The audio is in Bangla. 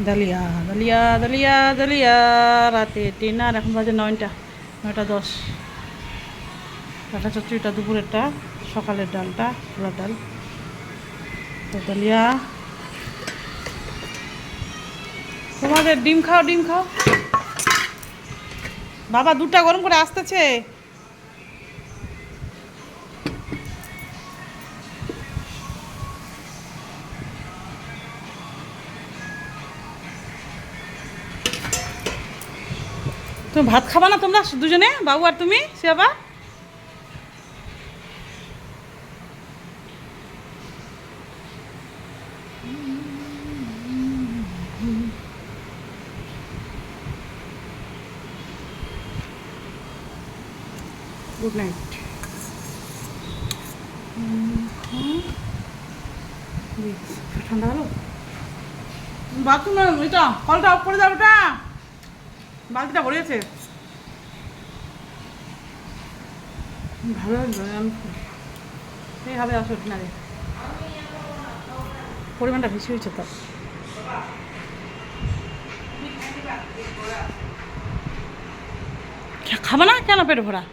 ডালিয়া ডালিয়া ডালিয়া ডালিয়া রাতে ডিনার এখন বাজে 9টা 10। ডাটা চচ্চড়িটা দুপুরেরটা, সকালের ডালটা ছোলার ডাল। তো ডালিয়া তোমাদের ডিম খাও, ডিম খাও বাবা, দুধটা গরম করে আসতেছে। তুমি ভাত খাবা না তোমরা দুজনে, বাবু আর তুমি শিবা? Good night. ঠান্ডা হলো বাথরুমে, এটা কলটা অফ করে দাও, ওটা বালতিটা ভরেছে। ভালো লাগবে এইভাবে আসো ডিনারে, পরিমাণটা বেশি হয়েছে তো। খাবা না কেন পেট ভরা?